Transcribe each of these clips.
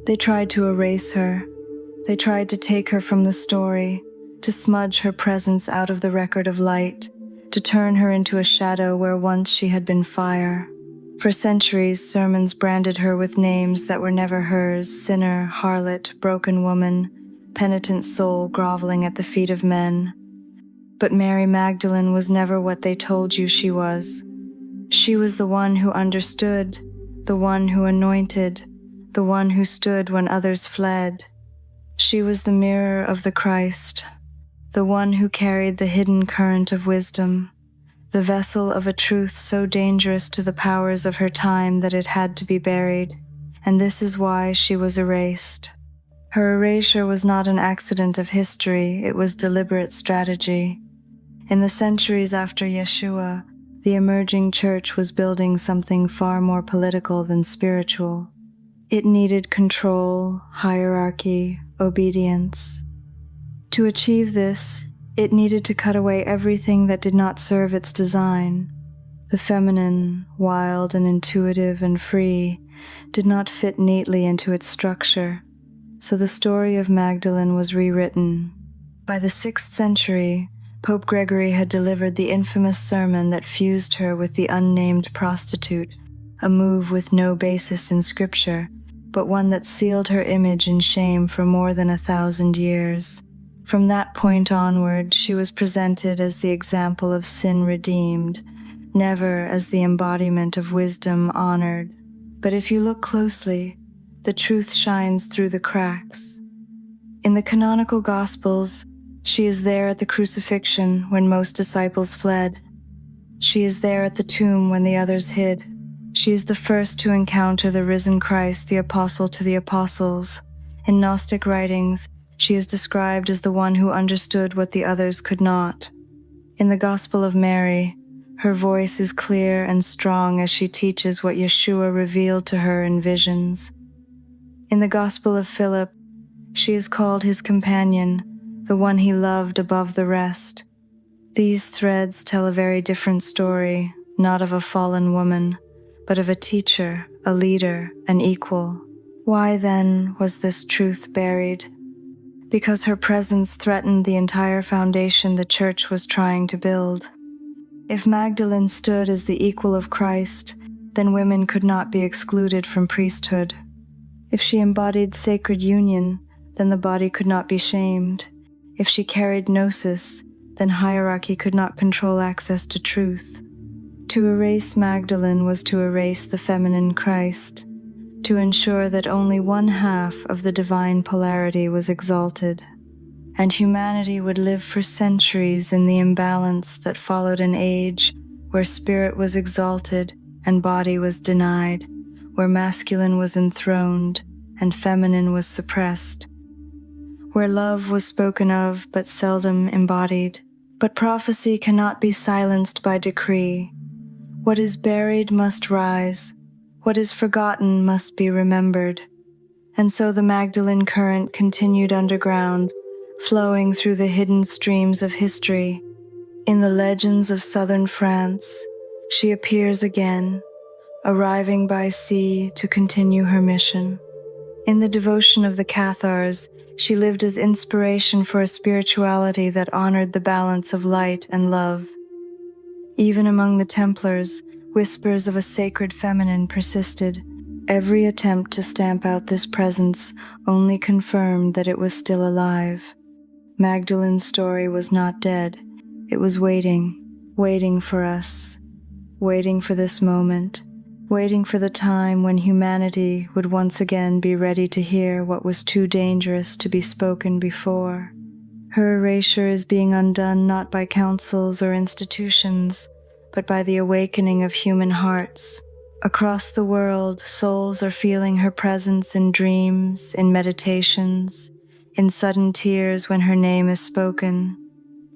They tried to erase her. They tried to take her from the story, to smudge her presence out of the record of light, to turn her into a shadow where once she had been fire. For centuries, sermons branded her with names that were never hers: sinner, harlot, broken woman, penitent soul groveling at the feet of men. But Mary Magdalene was never what they told you she was. She was the one who understood, the one who anointed, the one who stood when others fled. She was the mirror of the Christ, the one who carried the hidden current of wisdom, the vessel of a truth so dangerous to the powers of her time that it had to be buried, and this is why she was erased. Her erasure was not an accident of history, it was deliberate strategy. In the centuries after Yeshua, the emerging church was building something far more political than spiritual. It needed control, hierarchy, obedience. To achieve this, it needed to cut away everything that did not serve its design. The feminine, wild and intuitive and free, did not fit neatly into its structure, so the story of Magdalene was rewritten. By the 6th century, Pope Gregory had delivered the infamous sermon that fused her with the unnamed prostitute, a move with no basis in scripture, but one that sealed her image in shame for more than 1,000 years. From that point onward, she was presented as the example of sin redeemed, never as the embodiment of wisdom honored. But if you look closely, the truth shines through the cracks. In the canonical Gospels, she is there at the crucifixion when most disciples fled. She is there at the tomb when the others hid. She is the first to encounter the risen Christ, the apostle to the apostles. In Gnostic writings, she is described as the one who understood what the others could not. In the Gospel of Mary, her voice is clear and strong as she teaches what Yeshua revealed to her in visions. In the Gospel of Philip, she is called his companion, the one he loved above the rest. These threads tell a very different story, not of a fallen woman, but of a teacher, a leader, an equal. Why then was this truth buried? Because her presence threatened the entire foundation the church was trying to build. If Magdalene stood as the equal of Christ, then women could not be excluded from priesthood. If she embodied sacred union, then the body could not be shamed. If she carried gnosis, then hierarchy could not control access to truth. To erase Magdalene was to erase the feminine Christ, to ensure that only one half of the divine polarity was exalted, and humanity would live for centuries in the imbalance that followed an age where spirit was exalted and body was denied, where masculine was enthroned and feminine was suppressed, where love was spoken of but seldom embodied. But prophecy cannot be silenced by decree. What is buried must rise. What is forgotten must be remembered. And so the Magdalene current continued underground, flowing through the hidden streams of history. In the legends of southern France, she appears again, arriving by sea to continue her mission. In the devotion of the Cathars, she lived as inspiration for a spirituality that honored the balance of light and love. Even among the Templars, whispers of a sacred feminine persisted. Every attempt to stamp out this presence only confirmed that it was still alive. Magdalene's story was not dead. It was waiting for us, waiting for this moment, waiting for the time when humanity would once again be ready to hear what was too dangerous to be spoken before. Her erasure is being undone not by councils or institutions, but by the awakening of human hearts. Across the world, souls are feeling her presence in dreams, in meditations, in sudden tears when her name is spoken.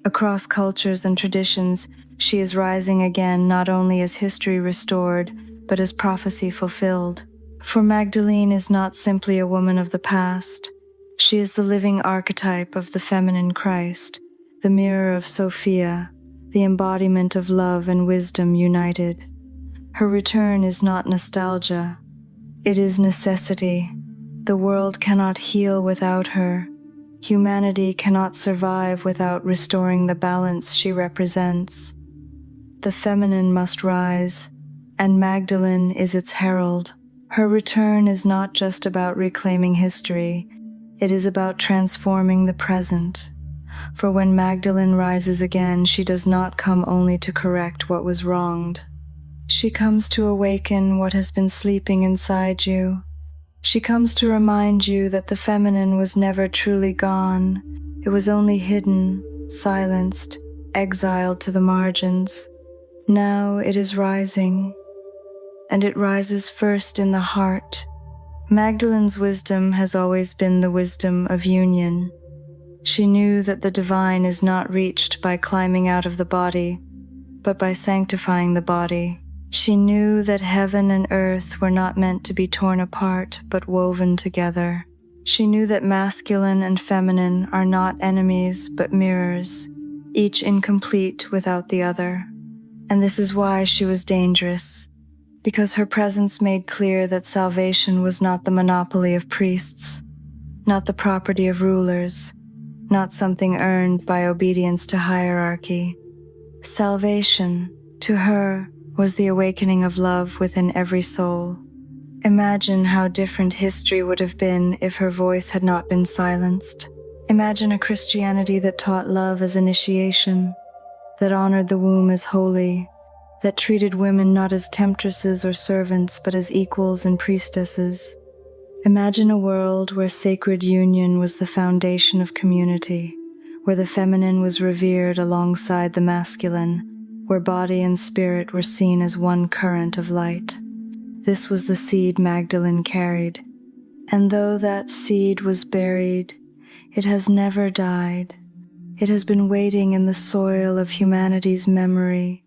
Across cultures and traditions, she is rising again not only as history restored, but as prophecy fulfilled. For Magdalene is not simply a woman of the past. She is the living archetype of the feminine Christ, the mirror of Sophia, the embodiment of love and wisdom united. Her return is not nostalgia. It is necessity. The world cannot heal without her. Humanity cannot survive without restoring the balance she represents. The feminine must rise, and Magdalene is its herald. Her return is not just about reclaiming history, it is about transforming the present. For when Magdalene rises again, she does not come only to correct what was wronged. She comes to awaken what has been sleeping inside you. She comes to remind you that the feminine was never truly gone. It was only hidden, silenced, exiled to the margins. Now it is rising, and it rises first in the heart. Magdalene's wisdom has always been the wisdom of union. She knew that the divine is not reached by climbing out of the body, but by sanctifying the body. She knew that heaven and earth were not meant to be torn apart, but woven together. She knew that masculine and feminine are not enemies, but mirrors, each incomplete without the other. And this is why she was dangerous, because her presence made clear that salvation was not the monopoly of priests, not the property of rulers, not something earned by obedience to hierarchy. Salvation, to her, was the awakening of love within every soul. Imagine how different history would have been if her voice had not been silenced. Imagine a Christianity that taught love as initiation, that honored the womb as holy, that treated women not as temptresses or servants, but as equals and priestesses. Imagine a world where sacred union was the foundation of community, where the feminine was revered alongside the masculine, where body and spirit were seen as one current of light. This was the seed Magdalene carried. And though that seed was buried, it has never died. It has been waiting in the soil of humanity's memory,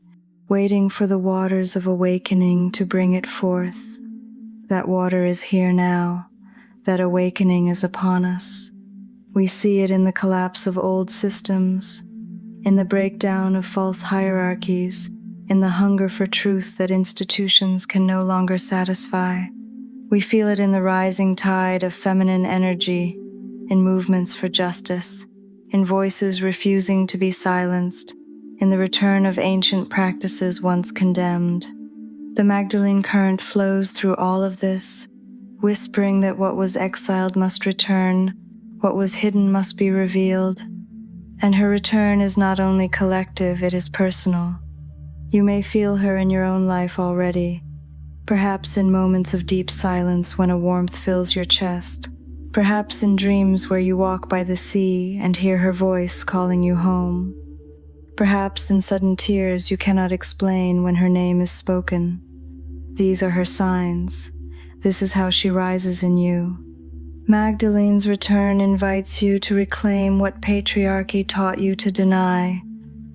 waiting for the waters of awakening to bring it forth. That water is here now. That awakening is upon us. We see it in the collapse of old systems, in the breakdown of false hierarchies, in the hunger for truth that institutions can no longer satisfy. We feel it in the rising tide of feminine energy, in movements for justice, in voices refusing to be silenced, in the return of ancient practices once condemned. The Magdalene current flows through all of this, whispering that what was exiled must return, what was hidden must be revealed. And her return is not only collective, it is personal. You may feel her in your own life already, perhaps in moments of deep silence when a warmth fills your chest, perhaps in dreams where you walk by the sea and hear her voice calling you home. Perhaps in sudden tears you cannot explain when her name is spoken. These are her signs. This is how she rises in you. Magdalene's return invites you to reclaim what patriarchy taught you to deny,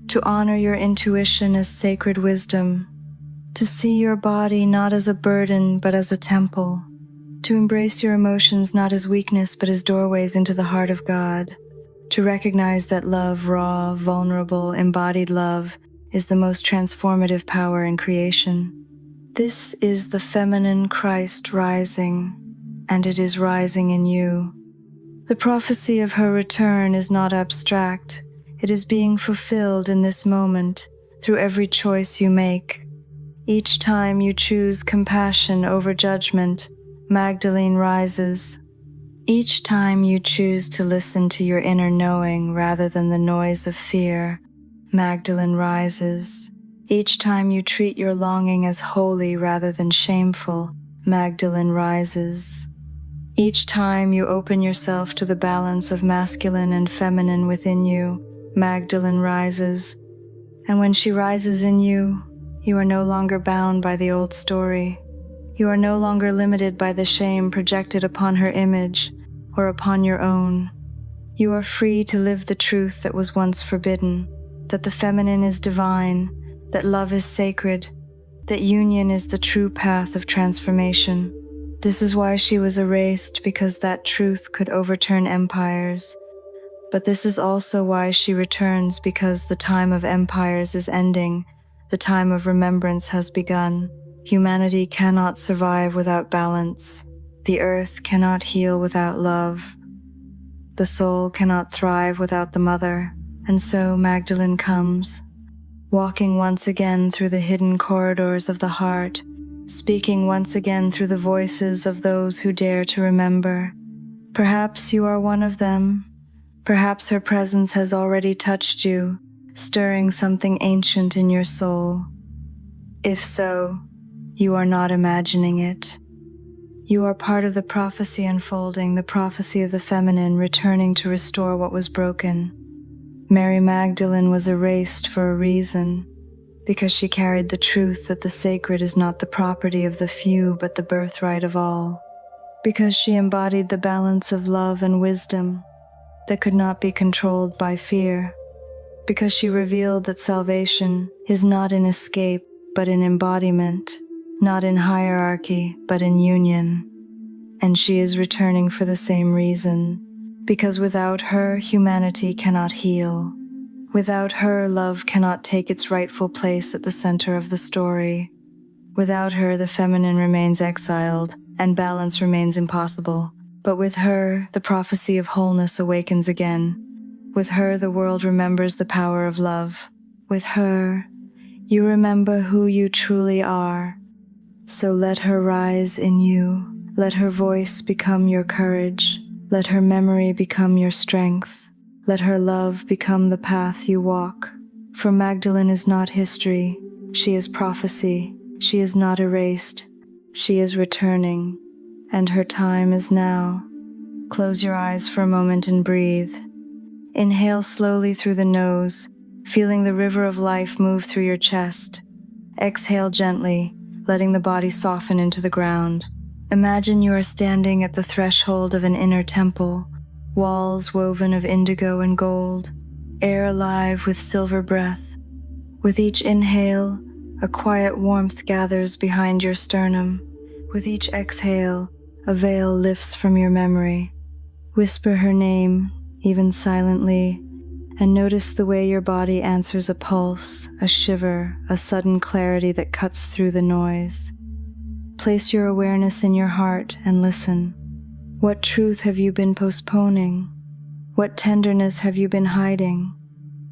to honor your intuition as sacred wisdom, to see your body not as a burden but as a temple, to embrace your emotions not as weakness but as doorways into the heart of God, to recognize that love, raw, vulnerable, embodied love, is the most transformative power in creation. This is the feminine Christ rising, and it is rising in you. The prophecy of her return is not abstract. It is being fulfilled in this moment, through every choice you make. Each time you choose compassion over judgment, Magdalene rises. Each time you choose to listen to your inner knowing rather than the noise of fear, Magdalene rises. Each time you treat your longing as holy rather than shameful, Magdalene rises. Each time you open yourself to the balance of masculine and feminine within you, Magdalene rises. And when she rises in you, you are no longer bound by the old story. You are no longer limited by the shame projected upon her image or upon your own. You are free to live the truth that was once forbidden, that the feminine is divine, that love is sacred, that union is the true path of transformation. This is why she was erased, because that truth could overturn empires. But this is also why she returns, because the time of empires is ending, the time of remembrance has begun. Humanity cannot survive without balance. The earth cannot heal without love. The soul cannot thrive without the mother. And so Magdalene comes, walking once again through the hidden corridors of the heart, speaking once again through the voices of those who dare to remember. Perhaps you are one of them. Perhaps her presence has already touched you, stirring something ancient in your soul. If so, you are not imagining it. You are part of the prophecy unfolding, the prophecy of the feminine returning to restore what was broken. Mary Magdalene was erased for a reason, because she carried the truth that the sacred is not the property of the few but the birthright of all. Because she embodied the balance of love and wisdom that could not be controlled by fear. Because she revealed that salvation is not in escape but in embodiment, not in hierarchy but in union. And she is returning for the same reason, because without her, humanity cannot heal. Without her, love cannot take its rightful place at the center of the story. Without her, the feminine remains exiled, and balance remains impossible. But with her, the prophecy of wholeness awakens again. With her, the world remembers the power of love. With her, you remember who you truly are. So let her rise in you. Let her voice become your courage. Let her memory become your strength. Let her love become the path you walk. For Magdalene is not history. She is prophecy. She is not erased. She is returning. And her time is now. Close your eyes for a moment and breathe. Inhale slowly through the nose, feeling the river of life move through your chest. Exhale gently, letting the body soften into the ground. Imagine you are standing at the threshold of an inner temple, walls woven of indigo and gold, air alive with silver breath. With each inhale, a quiet warmth gathers behind your sternum. With each exhale, a veil lifts from your memory. Whisper her name, even silently, and notice the way your body answers a pulse, a shiver, a sudden clarity that cuts through the noise. Place your awareness in your heart and listen. What truth have you been postponing? What tenderness have you been hiding?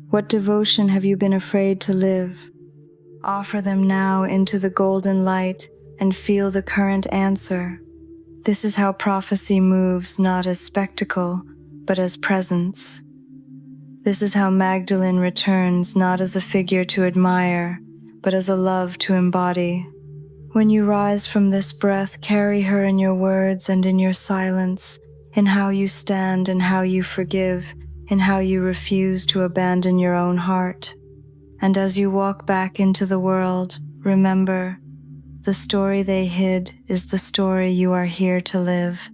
What devotion have you been afraid to live? Offer them now into the golden light and feel the current answer. This is how prophecy moves, not as spectacle, but as presence. This is how Magdalene returns, not as a figure to admire, but as a love to embody. When you rise from this breath, carry her in your words and in your silence, in how you stand and how you forgive, in how you refuse to abandon your own heart. And as you walk back into the world, remember, the story they hid is the story you are here to live.